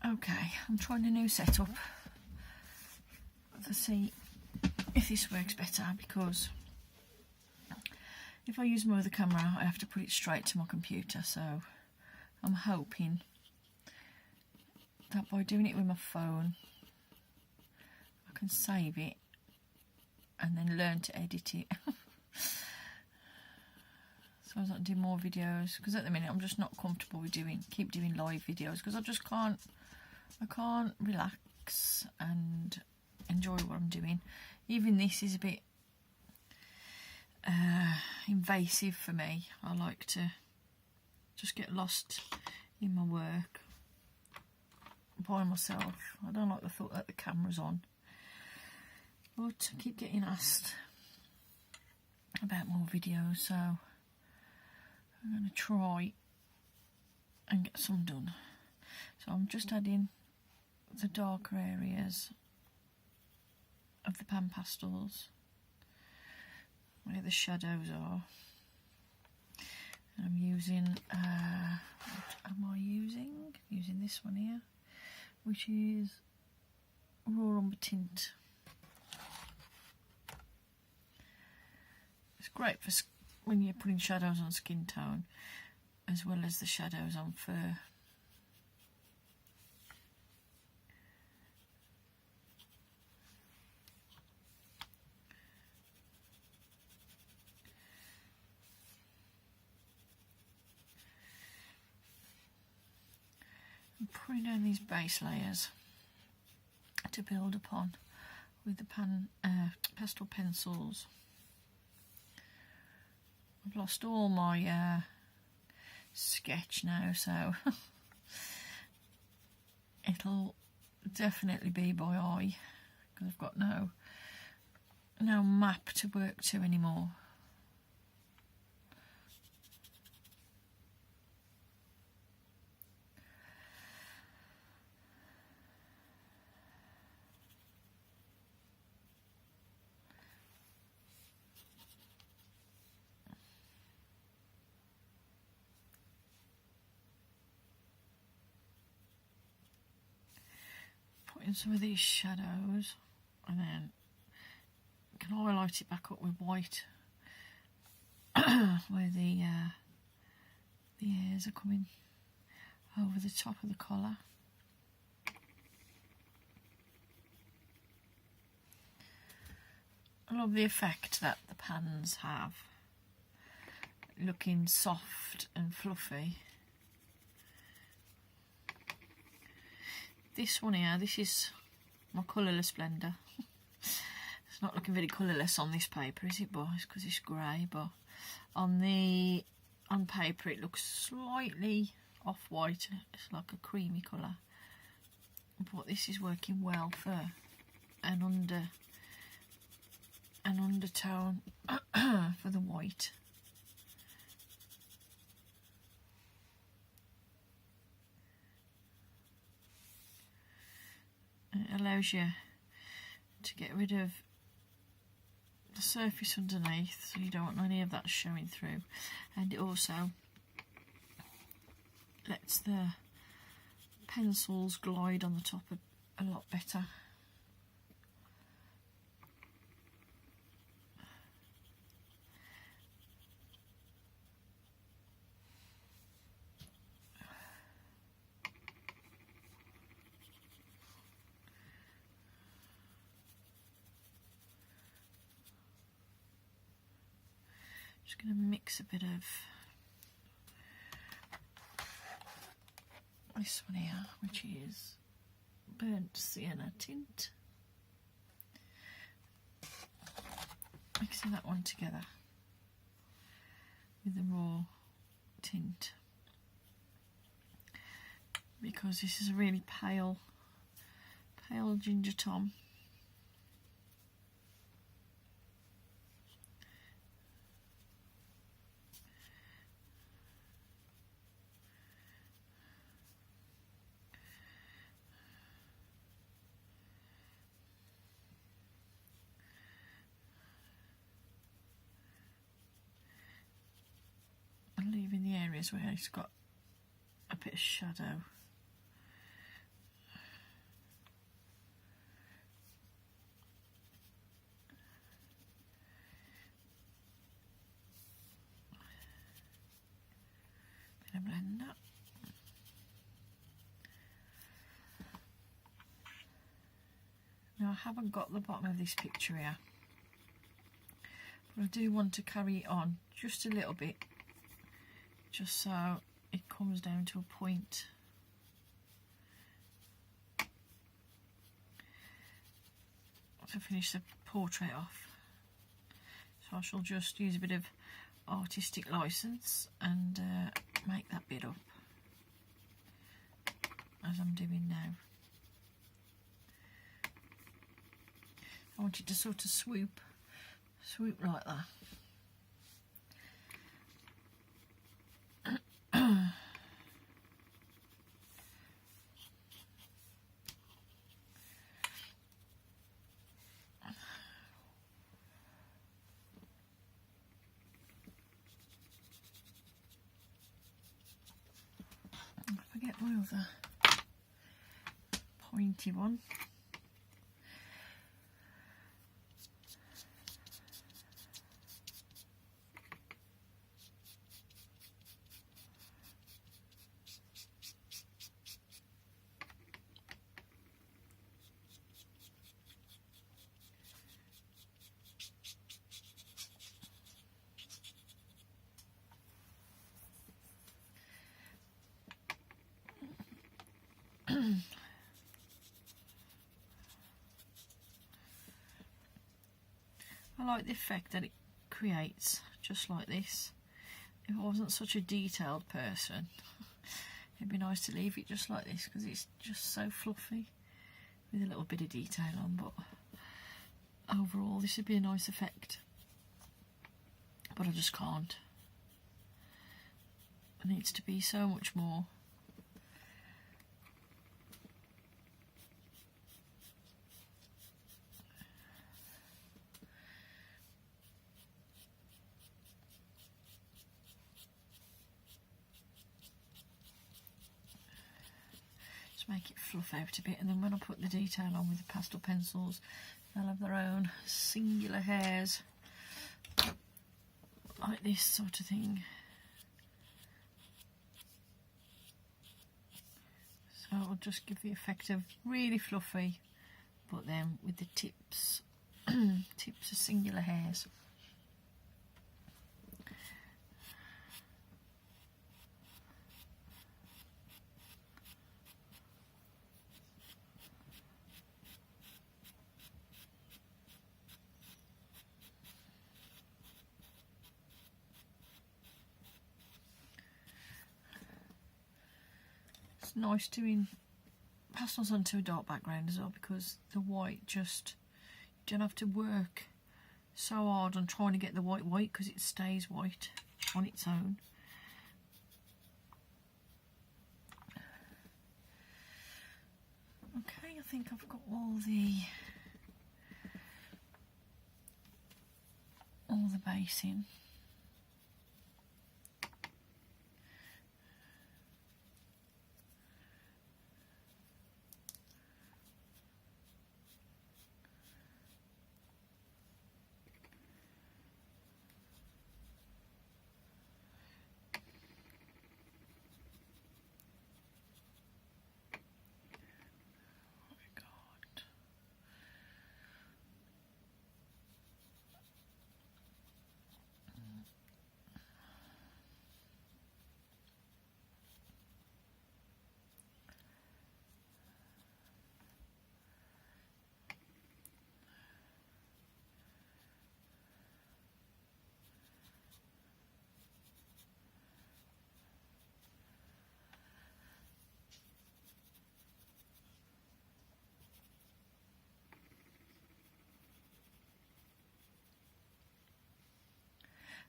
Okay, I'm trying a new setup to see if this works better, because if I use my other camera I have to put it straight to my computer, so I'm hoping that by doing it with my phone I can save it and then learn to edit it. So I can do more videos, because at the minute I'm just not comfortable with keep doing live videos, because I can't relax and enjoy what I'm doing. Even this is a bit invasive for me. I like to just get lost in my work by myself. I don't like the thought that the camera's on. But I keep getting asked about more videos, so I'm going to try and get some done. So I'm just adding the darker areas of the pan pastels where the shadows are. And I'm using what am I using? I'm using this one here, which is Raw Umber Tint. It's great for when you're putting shadows on skin tone as well as the shadows on fur. I'm putting down these base layers to build upon with the pastel pencils. I've lost all my sketch now, so it'll definitely be by eye, because I've got no map to work to anymore. Put in some of these shadows and then can highlight it back up with white where the ears are coming over the top of the collar. I love the effect that the pans have, looking soft and fluffy. This one here, this is my colourless blender. It's not looking very colourless on this paper, is it, boys? Because it's grey, but on paper it looks slightly off-white. It's like a creamy colour. But this is working well for an undertone for the white. It allows you to get rid of the surface underneath, so you don't want any of that showing through, and it also lets the pencils glide on the top a lot better. Just going to mix a bit of this one here, which is burnt sienna tint. Mixing that one together with the raw tint, because this is a really pale ginger tom. Leaving the areas where it's got a bit of shadow. going to blend that. Now I haven't got the bottom of this picture here, but I do want to carry it on just a little bit, just so it comes down to a point. To finish the portrait off, so I shall just use a bit of artistic license and make that bit up as I'm doing now. I want it to sort of swoop like that. I get my other pointy one. I like the effect that it creates, just like this. If I wasn't such a detailed person, it'd be nice to leave it just like this, because it's just so fluffy with a little bit of detail on, but overall this would be a nice effect. But I just can't. It needs to be so much more. Make it fluff out a bit, and then when I put the detail on with the pastel pencils, they'll have their own singular hairs like this sort of thing. So I'll just give the effect of really fluffy, but then with the tips tips of singular hairs. Nice doing pastels onto a dark background as well, because the white just, you don't have to work so hard on trying to get the white because it stays white on its own. Okay, I think I've got all the base in.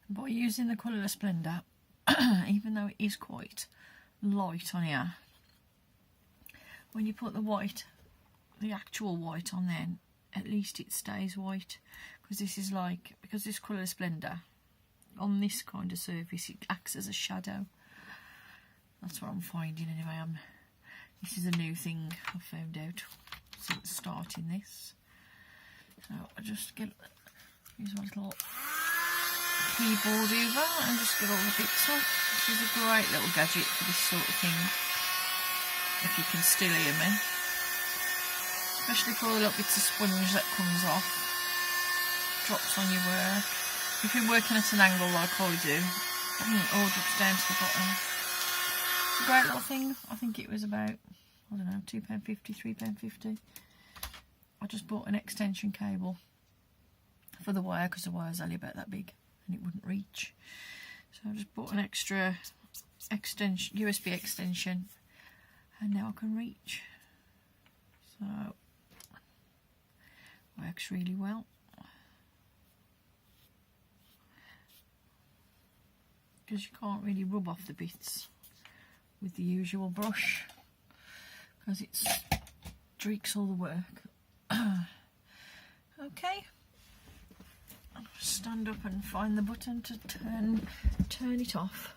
By using the colourless blender, even though it is quite light on here, when you put the white, the actual white on, then at least it stays white, because this is like, because this colourless blender on this kind of surface, it acts as a shadow. That's what I'm finding anyway. This is a new thing I've found out since starting this. So I just use my little keyboard over and just get all the bits off. This is a great little gadget for this sort of thing, if you can still hear me. Especially for the little bits of sponge that comes off, drops on your work. If you're working at an angle like I do, it all drops down to the bottom. It's a great little thing. I think it was about, I don't know, £2.50, £3.50. I just bought an extension cable for the wire because the wire's only about that big and it wouldn't reach. So I just bought an extra extension, USB extension, and now I can reach. So works really well. Because you can't really rub off the bits with the usual brush because it streaks all the work. Okay, I'll stand up and find the button to turn it off.